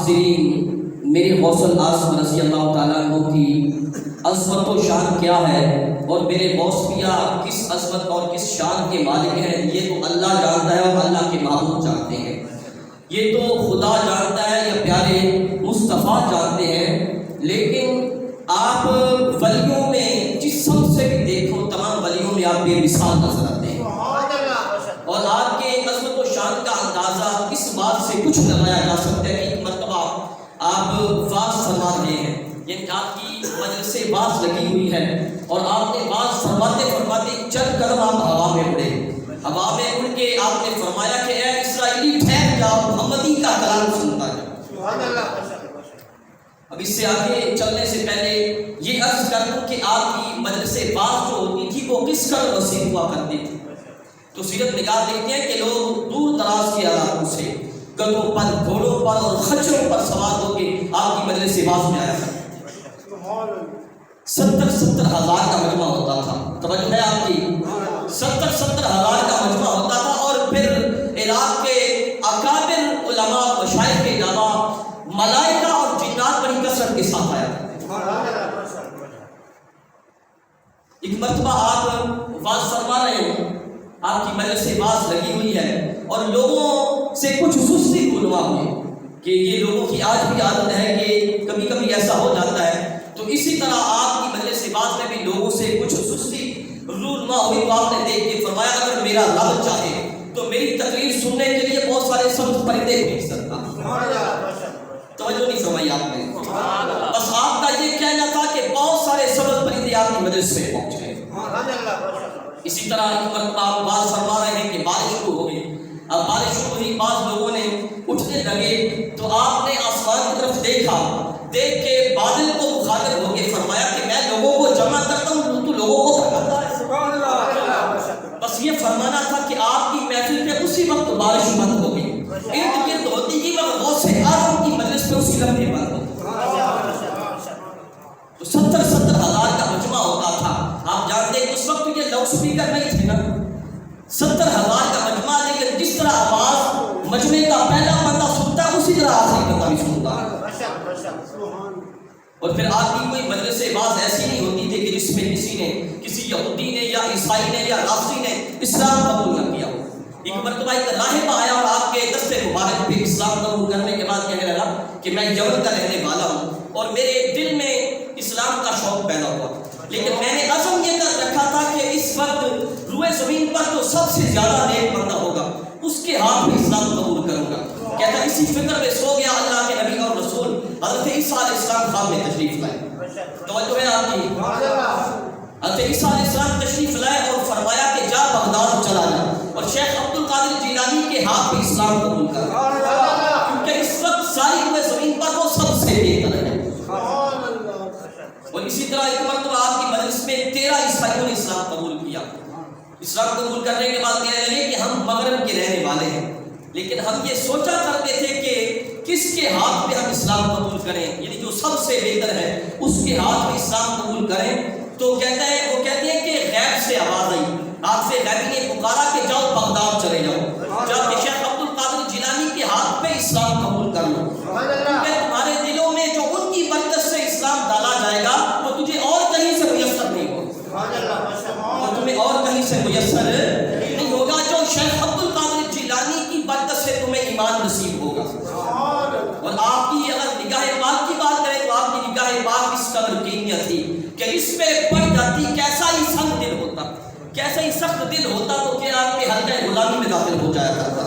حاضرین، میرے غوث الاعظم رضی اللہ تعالیٰ عنہ کی عظمت و شان کیا ہے اور میرے غوث پیا کس عظمت اور کس شان کے مالک ہیں، یہ تو اللہ جانتا ہے اور اللہ کے محبوب جانتے ہیں۔ یہ تو خدا جانتا ہے یا پیارے مصطفیٰ جانتے ہیں، لیکن آپ ولیوں میں جس سب سے بھی دیکھو تمام ولیوں میں آپ بے مثال نظر آتے ہیں، اور آپ کے عظمت و شان کا اندازہ اس بات سے کچھ لگایا جا سکتا ہے کہ ایک مرتبہ آپ واز فرما رہے ہیں، یعنی آپ کی مجلس سے واز لگی ہوئی ہے اور آپ نے واز فرماتے فرماتے چند قدم آپ ہوا میں اڑے، ہوا میں اڑ کے آپ نے فرمایا کہ اے اسرائیلی ٹھہر جاؤ، محمدی کا کلام سنتا جاؤ۔ اب اس سے آگے چلنے سے پہلے یہ عرض کر دوں کہ آپ کی مجلس واز جو ہوتی تھی وہ کس قدر وسیع ہوا کرتی تھی۔ تو سیرت نگار دیکھتے ہیں کہ لوگ دور دراز کے علاقوں سے گدھوں پر، گھوڑوں پر اور خچروں پر سوار ہو کے آپ کی مجلس واز میں آیا کرتے تھے۔ 70 ہزار کا مجمع ہوتا تھا، توجہ ہے آپ کی، 70 ہزار کا مجمع ہوتا تھا، اور پھر علاقے کے اکابر علماء و مشائخ کے علاوہ ملائکہ اور جنات بڑی کثرت کے ساتھ آیا کرتے تھے۔ ایک مرتبہ آپ واز فرما رہے ہیں، آپ کی مجلس سے واز لگی ہوئی ہے اور لوگوں سے کچھ سستی رونما ہوئی کہ یہ لوگوں کی آج بھی عادت ہے کہ کبھی کبھی ایسا ہو جاتا ہے، تو اسی طرح آپ کی مجلس سے واز میں بھی لوگوں سے کچھ سستی رونما ہوئی، تو آپ نے دیکھ کے فرمایا اگر میرا رب چاہے تو میری تقریر سننے کے لیے بہت سارے سبز پرندے بھیج سکتا۔ توجہ نہیں فرمائی آپ نے، بس آپ کا یہ کہنا تھا کہ بہت سارے سبز پرندے آپ کی مجلس میں پہنچ گئے۔ اسی طرح ایک مرتبہ آپ بات فرما رہے ہیں کہ بارش شروع ہو گئی، اب بارش شروع ہوئی، بعض لوگوں نے اٹھنے لگے تو آپ نے آسمان کی طرف دیکھا، دیکھ کے بادل کو مخاطب ہو کے فرمایا کہ میں لوگوں کو جمع کرتا ہوں، تو لوگوں کو بھگاتا ہے۔ بس یہ فرمانا تھا کہ آپ کی محفل پہ اسی وقت بارش بند ہو گئی، ارد گرد ہوتی کی مگر غوث اعظم کی مجلس پہ اسی لمحے بند ہو گئی۔ تو 70 ہزار کا مجمع ہوتا تھا، آپ جانتے ہیں اس وقت یہ لاؤڈ سپیکر نہیں تھے نا، 70 ہزار کا مجمع، لیکن جس طرح آواز مجمع کا پہلا بندہ سنتا ہے اسی طرح آخری بندہ بھی سنتا ہے۔ اور پھر آپ کی کوئی مجلس واز ایسی نہیں ہوتی تھی کہ جس میں کسی نے، کسی یہودی نے یا عیسائی نے یا رافضی نے اسلام قبول نہ کیا ہو۔ ایک مرتبہ ایک راہب آیا اور آپ کے دست مبارک پہ اسلام قبول کرنے کے بعد کہنے لگا کہ میں یمن کا رہنے والا ہوں اور میرے دل میں اسلام کا شوق پیدا ہوا، لیکن میں نے عزم یہ کر رکھا تھا کہ اس وقت روئے زمین پر جو سب سے زیادہ نیک بندہ ہوگا اس کے ہاتھ میں اسلام قبول کروں گا۔ کہتا اسی فکر میں سو گیا، اللہ کے نبی اور رسول حضرت عیسیٰ علیہ السلام خواب میں تشریف لائے۔ توجہ ہے آپ کی، حضرت عیسیٰ علیہ السلام تشریف لائے اور فرمایا کہ جا بغداد چلا جا اور شیخ عبد القادر جیلانی کے ہاتھ میں اسلام قبول کر، کیونکہ اس وقت ساری روئے زمین پر وہ سب سے بہتر ہے۔ اور اسی طرح ایک مرتبہ آپ کی مجلس میں 13 عیسائیوں نے اسلام قبول کیا۔ اسلام قبول کرنے کے بعد کہنے لگے کہ ہم مغرب کے رہنے والے ہیں، لیکن ہم یہ سوچا کرتے تھے کہ کس کے ہاتھ میں ہم اسلام قبول کریں، یعنی جو سب سے بہتر ہے اس کے ہاتھ میں اسلام قبول کریں۔ تو وہ کہتے ہیں کہ غیب سے آواز آئی، آپ سے غیبی نے پکارا کہ جاؤ بغداد چلے جاؤ، جا کے شیخ عبد القادر جیلانی کے ہاتھ پہ اسلام قبول کر لو، کیونکہ تمہارے دلوں میں جو ان کی برکت سے اسلام ڈالا جائے گا وہ تجھے اور کہیں سے میسر نہیں ہوگا، وہ تمہیں اور کہیں سے میسر نہیں ہوگا، جو شیخ عبد القادر جیلانی کی برکت سے تمہیں ایمان نصیب ہوگا۔ اور آپ کی اگر نگاہ پاک کی بات کریں تو آپ کی نگاہ پاک اس قدر کیمیا تھی کہ اس پہ پڑ جاتی، کیسا ہی سخت دل ہوتا، کیسا ہی سخت دل ہوتا تو کہ آپ کے حلقہ غلامی میں داخل ہو جایا کرتا۔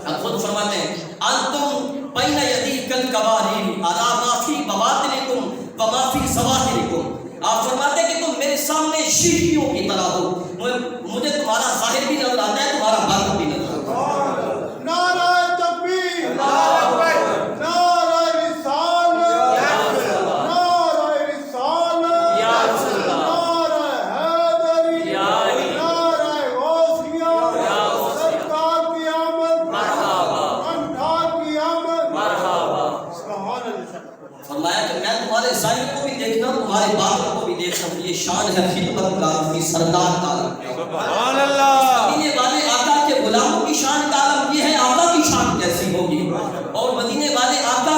اب خود فرماتے ہیں انتم بین یدی کالقواریر الا ما فی بواطنکم و ما فی ظواہرکم، آپ فرماتے ہیں کہ تم میرے سامنے شیشیوں کی طرح ہو، مجھے تمہارا ظاہر بھی نظر آتا ہے، تمہارا باطن بھی نظر آتا ہے۔ نعرہ تکبیر، نعرہ رسالت، نعرہ رسالت، نعرہ حیدری، نعرہ غوثیہ، سرکار کی آمد، انٹھار کی آمد، سبحان اللہ۔ فرمایا کہ میں تمہارے ظاہر کو بھی دیکھتا ہوں، تمہارے باطن کو بھی دیکھتا ہوں، یہ شان ہے خدمت کا سردار کا۔ سبحان اللہ۔ مدینے والے آقا کے غلاموں کی شان کا عالم یہ ہے، آقا کی شان کیسی ہوگی، اور مدینے والے آقا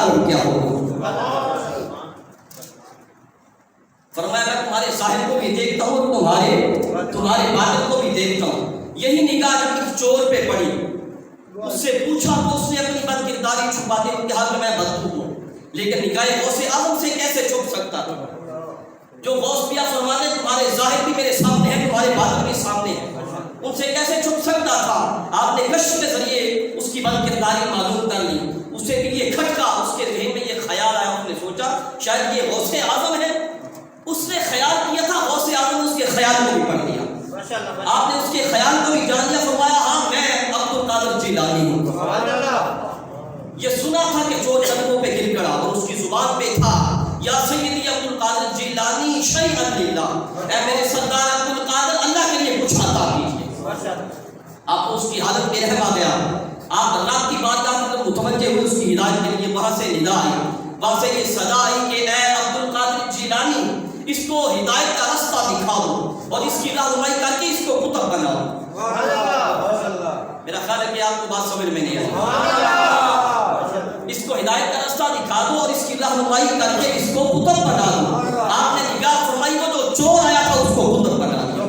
عالم کیا ہوگا؟ فرمایا میں تمہارے ظاہر کو بھی دیکھتا ہوں اور تمہارے باطن کو بھی دیکھتا ہوں. یہی نگاہ جب اس چور پہ پڑی, اس سے پوچھا تو اس نے اپنی بد کرداری چھپاتے ہوئے کہا کہ میں بدخو ہوں, لیکن نگاہ غوث اعظم سے کیسے چھپ سکتا تھا؟ جو غوث پیا فرماتے تمہارے ظاہر بھی میرے سامنے ہے, تمہارے باطن بھی سامنے ہے, ان سے کیسے چھپ سکتا تھا؟ آپ نے کشف کے ذریعے اس کی بد کرداری معلوم کر لی. اسے بھی یہ کھٹکا, اس کے ذہن میں یہ خیال آیا, اس نے سوچا شاید یہ غوث اعظم ہے. اس نے خیال کیا تھا, غوث اعظم نے اس کے خیال کو بھی پڑھ لیا. آپ نے اس کے خیال کو بھی جان لیا. فرمایا ہاں میں عبد القادر جیلانی ہوں. یہ سنا تھا کہ چور قدموں پہ گر پڑا اور اس کی زبان پہ تھا یا سیدی عبد القادر جیلانی شیئا للہ, اے میرے سردار عبد القادر اللہ کے لیے کچھ عطا کیجیے. آپ کو اس کی حالت میں رحم آ گیا. آپ اللہ کی بارگاہ میں متوجہ ہوئے اس کی ہدایت کے لیے. وہاں سے ندا آئی, وہاں سے یہ صدا آئی کہ اے عبد القادر جیلانی اس کو ہدایت کا راستہ دکھاؤ اور اس کی رہنمائی کر کے اس کو قطب بناؤ. میرا خیال ہے کہ آپ کو بات سمجھ میں نہیں آئی. اس کو ہدایت کا راستہ دکھا دو اور اس کی رہنمائی کر کے اس کو قطب بنا دو. آپ نے نگاہ فرمائی کو جو چور آیا تھا اس کو قطب بنا دیا.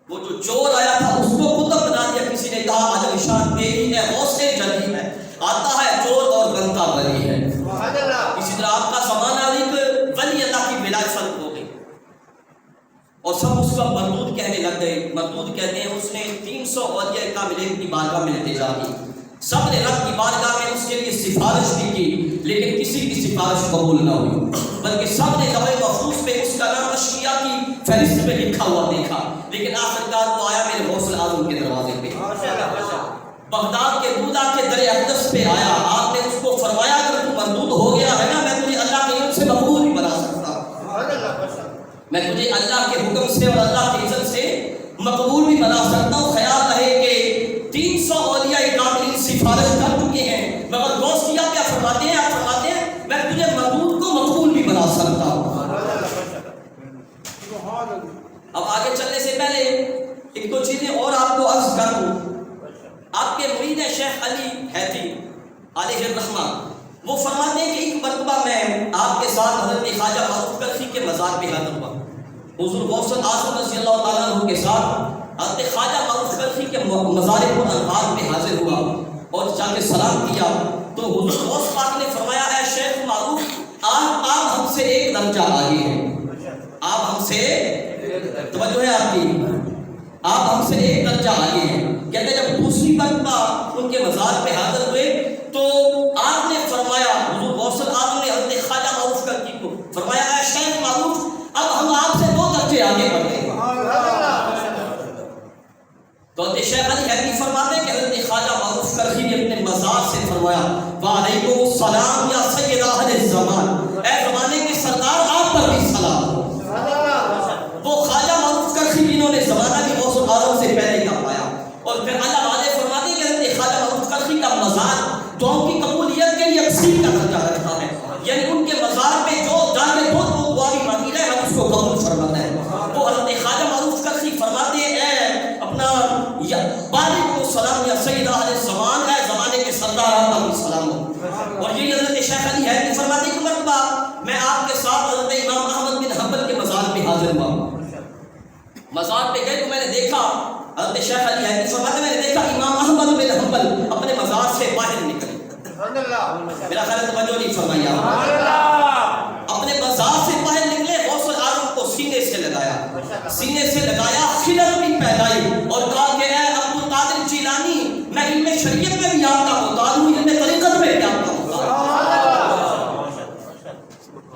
وہ جو چور آیا تھا اس کو قطب بنا دیا. کسی نے کہا عجب شان تیری ہے, غوث جلی ہے, آتا ہے چور اور بنتا ولی ہے. اسی طرح آپ کا زمانہ ایک ولی اللہ کی ولایت ہو گئی اور سب اس کا مردود کہنے لگ گئے. مردود کہتے ہیں اس نے 300 اولیاء کاملین کی بارگاہ میں التجا کی. سب نے رب کی بارگاہ میں اس کے لیے سفارش بھی کی, لیکن کسی کی سفارش قبول نہ ہوئی, بلکہ سب نے لوح محفوظ پہ اس کا نام اشقیاء کی فہرست میں لکھا ہوا دیکھا. لیکن آخرکار وہ آیا میرے غوث اعظم کے دروازے پہ, بغداد کے دودھا کے در اقدس پہ آیا. آپ نے اس کو فرمایا اگر تو مردود ہو گیا ہے نا, میں تجھے اللہ کے علم سے مقبول نہیں بنا سکتا, میں تجھے اللہ کے حکم سے اور اللہ کے اذن سے مقبول بھی بنا سکتا ہوں. خیال رہے کہ 300 اولیاء کاملین سفارش کر چکے ہیں, مگر غوث کیا فرماتے ہیں؟ آپ فرماتے ہیں میں تجھے مردود کو مقبول بھی بنا سکتا ہوں. اب آگے چلنے سے پہلے ایک دو چیزیں اور آپ کو عرض کر دوں. آپ کے مرید شیخ علی حیدری علیہ الرحمہ, وہ فرماتے ہیں کہ ایک مرتبہ میں آپ کے ساتھ حضرت خواجہ معروف کرخی کے مزار پہ حاضر ہوا. حضور غوث اعظم رضی اللہ تعالیٰ عنہ کے ساتھ حضرت خواجہ معروف کرخی کے مزار پر انوار پہ حاضر ہوا اور جا کے سلام کیا تو حضور غوث پاک نے فرمایا اے شیخ معروف آپ ہم سے ایک درجہ آگے ہیں. آپ ہم سے توجہ ہے آپ کی, آپ ہم سے ایک درجہ آگے ہیں. کہتے ہیں جب دوسری مرتبہ ان کے مزار پہ حاضر ہوئے تو آپ نے فرمایا, حضور غوث اعظم نے حضرت خواجہ معروف کرخی کو فرمایا اے شیخ معروف اب ہم آپ سے 2 درجے آگے بڑھتے ہیں. تو حضرت شیخ علی حیدری فرماتے ہیں کہ حضرت خواجہ معروف کرخی نے اپنے مزار سے فرمایا وعلیکم السلام یا سید اہل الزمان, اے زمانے کے سردار آپ پر بھی سلام ہو. وہ خواجہ معروف کرخی جنہوں نے زمانہ بھی غوث اعظم سے پہلے کا پایا اور پھر اللہ والے فرماتے ہیں کہ حضرت خواجہ معروف کرخی کا مزار دعاؤں کی قبولیت کے لیے تقسیم کا درجہ رکھتا ہے, یعنی ان کے مزار پہ جو جا کے دو دعا بھی مانگی ہے ہم اس کو قبول فرماتا ہے. وہ حضرت خواجہ معروف کرخی فرماتے ہیں اے اپنا وعلیکم السلام یا سید اہل الزمان, اے زمانے کے سردار آپ کا بھی سلام ہو. اور یہی حضرت شیخ علی حیدری فرماتے ہیں کہ مرتبہ میں آپ کے ساتھ حضرت امام احمد بن حنبل کے مزار پہ حاضر ہوا. مزار پہ گئے تو میں نے دیکھا حضرت شیخ علی حیدری فرماتے ہیں میں نے دیکھا امام احمد بن حنبل اپنے مزار سے باہر نکلے. میرا خیال ہے توجہ نہیں فرمائی آپ. اپنے مزار سے باہر نکلے, غوث اعظم کو سینے سے لگایا, خلل بھی پھیلائی اور کہا کہ اے عبد القادر جیلانی میں علم شریعت میں بھی آپ کا محتاج ہوں, علم طریقت میں بھی آپ کا محتاج ہوں.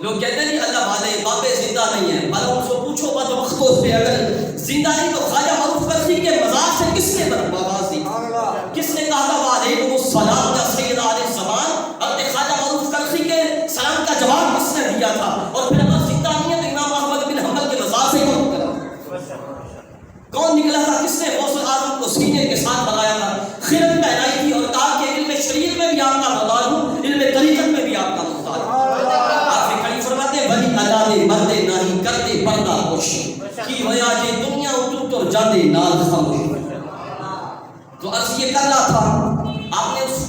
لوگ کہتے ہیں اللہ والے بابے زندہ نہیں ہیں, بھلا ان سے پوچھو بات وقتوں سے اگر زندہ نہیں تو خواجہ معروف کرخی کے مزار سے کس نے آواز دی, کس نے کہا تھا وعلیکم السلام یا سید اہل الزمان. حضرت خواجہ معروف کرخی کے سلام کا جواب کس نے دیا تھا, اور پھر اگر زندہ نہیں ہے تو امام احمد بن حنبل کے مزار سے کون نکلا تھا, کس نے غوث اعظم کو کو سینے کے ساتھ لگایا تھا، خلق پہنائی تھی اور کہا کہ علم شریعت میں بھی آپ کا محتاج ہوں، علم طریقت میں بھی آپ کا محتاج ہوں۔ آپ سے کھڑی فرماتے ہیں ولی اللہ دے مردے نہیں کرتے پردہ خوش کی ہویا جے دنیا اتر تو جاندے نال خاموش۔ تو عرض یہ کر رہا تھا، آپ نے اس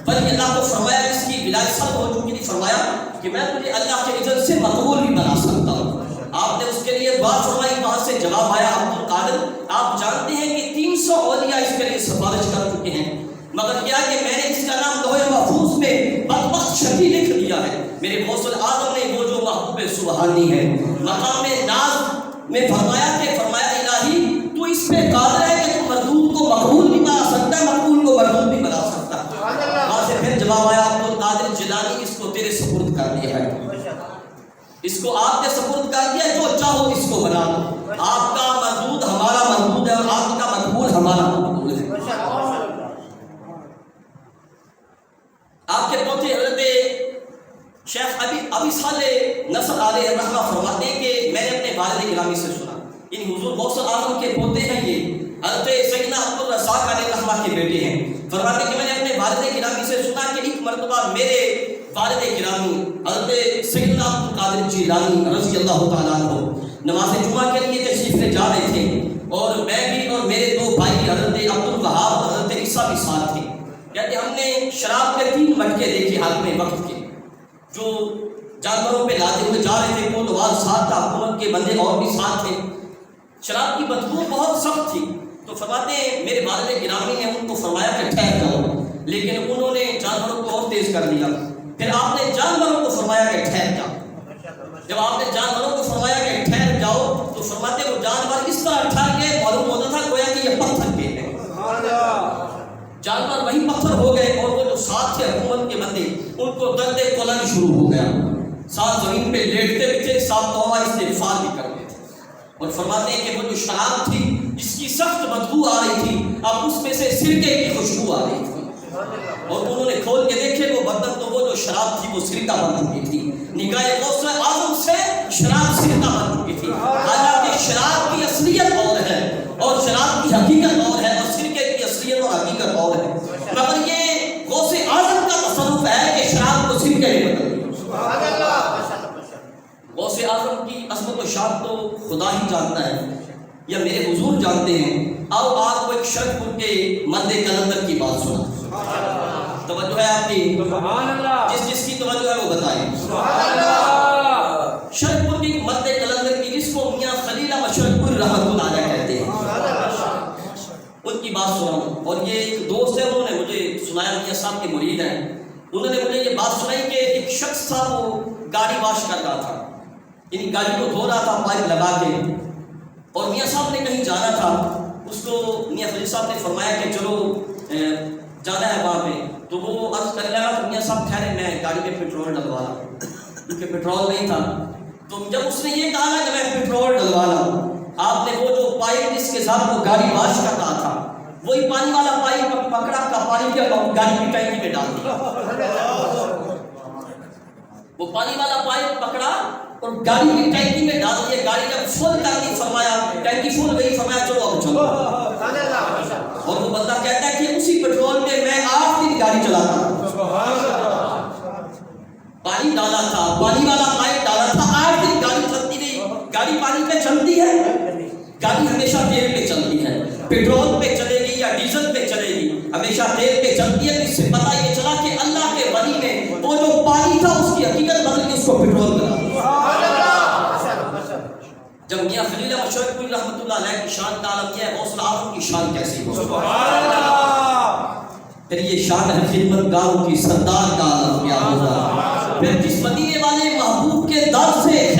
ولی اللہ کو فرمایا جس کی ولایت سب ہو چکی تھی، فرمایا کہ میں تجھے اللہ کے اذن سے مقبول بھی بنا سکتا ہوں۔ آپ نے اس کے لیے دعا فرمائی، وہاں سے جواب آیا عبد القادر آپ جانتے ہیں کہ 300 اولیاء اس کے لیے سفارش کر چکے ہیں، مگر کیا کہ میں نے اس کا نام لوح محفوظ میں بدبخت شقی لکھ دیا ہے۔ میرے غوث اعظم نے وہ جو محبوب سبحانی ہے مقام ناز میں فرمایا الہی تو اس پہ قادر ہے کہ تو مردود کو مقبول بھی بنا سکتا ہے، مقبول کو مردود بھی بنا سکتا ہے۔ وہاں سے پھر جواب آیا عبد القادر جیلانی اس کو تیرے سپرد کر دیا ہے، اس کو آپ نے سپرد کر دیا، جو چاہو اس کو بنا دو، آپ کا مردود ہمارا مردود ہے اور آپ کا مقبول ہمارا مقبول ہے۔ آپ کے پوتے حضرت شیخ ابی صالح نصر علیہ الرحمہ فرماتے ہیں کہ میں نے اپنے والد گرامی سے سنا، ان حضور غوث اعظم کے پوتے ہیں، یہ حضرت سیدنا عبد الرزاق علیہ الرحمہ کے بیٹے ہیں۔ فرماتے ہیں کہ میں نے اپنے والد گرامی سے سنا کہ ایک مرتبہ میرے والد گرامی حضرت سیدنا عبد القادر جیلانی رضی اللہ تعالیٰ عنہ نماز جمعہ کے لیے تشریف لے جا رہے تھے، اور میں بھی اور میرے دو بھائی حضرت عبد الوہاب اور حضرت عیسیٰ بھی ساتھ تھے۔ کہتے ہم نے شراب کے 3 مٹکے دیکھے حاکم وقت کے جو جانوروں پہ لاتے ہوئے جا رہے تھے، کوتوال ساتھ تھا، حکومت کے بندے اور بھی ساتھ تھے، شراب کی بدبو بہت سخت تھی۔ تو فرماتے ہیں میرے والد گرامی نے ان کو فرمایا کہ ٹھہر جاؤ، لیکن انہوں نے جانوروں کو اور تیز کر دیا۔ پھر آپ نے جانوروں کو فرمایا کہ ٹھہر جاؤ۔ جب آپ نے جانوروں کو فرمایا کہ ٹھہر جاؤ تو فرماتے وہ جانور اس طرح ٹھہر کے معلوم ہوتا تھا گویا کہ یہ پتھر کے ہیں، جانور وہی پتھر ہو گئے، اور وہ جو ساتھ تھے حکومت کے بندے ان کو درد قلن شروع ہو گیا، ساتھ زمین پہ لیٹتے بھی تھے، ساتھ توبہ استغفار بھی کرتے تھے، اور فرماتے ہیں کہ وہ جو شراب تھی جس کی سخت بدبو آ رہی تھی اب اس میں سے سرکے کی خوشبو آ رہی تھی، اور انہوں نے کھول کے دیکھے وہ برتن تو وہ جو شراب تھی وہ سرکہ بن چکی تھی، نگاہ غوث اعظم سے شراب سرکہ بن چکی تھی۔ حالانکہ شراب کی اصلیت اور ہے اور شراب کی حقیقت اور ہے اور سرکے کی اصلیت اور حقیقت اور ہے، مگر یہ غوث اعظم کا تصرف ہے کہ شراب کو سرکے میں بدل دیا۔ غوث اعظم کی عظمت و شان تو خدا ہی جانتا ہے یا میرے حضور جانتے ہیں۔ آؤ آپ کو ایک شرط پور کے مرد کلندر کی بات سنا، توجہ ہے آپ کی، جس کی توجہ ہے وہ بتائیں۔ شرط پور کی مرد کلندر کی جس کو میاں خلیل مشرق پور رحمت اللہ علیہ کہتے ہیں، ان کی بات سناؤں۔ اور یہ ایک دوست ہے، انہوں نے مجھے سنایا، میاں صاحب کے مرید ہیں، انہوں نے مجھے یہ بات سنائی کہ ایک شخص تھا وہ گاڑی واش کر رہا تھا، یعنی گاڑی کو دھو رہا تھا پائپ لگا کے، اور میاں صاحب نے کہیں جانا تھا، اس کو میاں خلیل صاحب نے فرمایا کہ چلو جانا ہے وہاں پہ، تو وہ عرض کرنے لگا تو میاں صاحب ٹھہرے میں گاڑی میں پیٹرول ڈلوا رہا ہوں، کیونکہ پیٹرول نہیں تھا۔ تو جب اس نے یہ کہا نا کہ میں پیٹرول ڈلوا رہا ہوں، آپ نے وہ جو پائپ جس کے ساتھ وہ گاڑی واش کر رہا تھا وہی پانی والا پائپ پکڑا کا پانی کے گاڑی کی ٹینکی میں ڈال دیا، وہ پانی والا پائپ پکڑا اور گاڑی کی ٹینکی میں ڈال دیا۔ گاڑی جب فل کر دی فرمایا ٹینکی فل گئی، فرمایا چلو اب چلو، اور وہ بندہ کہتا ہے کہ اسی پیٹرول میں میں 8 دن گاڑی چلاتا تھا، پانی ڈالا تھا، پانی والا پائپ ڈالا تھا، 8 دن گاڑی چلتی رہی۔ گاڑی پانی پہ چلتی ہے، گاڑی ہمیشہ تیل پہ چلتی ہے، پیٹرول پہ چلے گی یا ڈیزل پہ چلے گی، ہمیشہ تیل پہ چلتی ہے۔ اس سے پتہ یہ چلا کہ اللہ کے ولی نے وہ جو پانی تھا اس کی حقیقت بدل کے اس کو پیٹرول بنا دیا۔ جب میاں خلیل مشرق پوری رحمۃ اللہ علیہ کی شان کا عالم کیا ہے، غوث اعظم کی شان کیسی ہو؟ پھر یہ شان ہے خدمت گاروں کی، سردار کا عالم کیا ہوگا؟ پھر جس مدینے والے محبوب کے در سے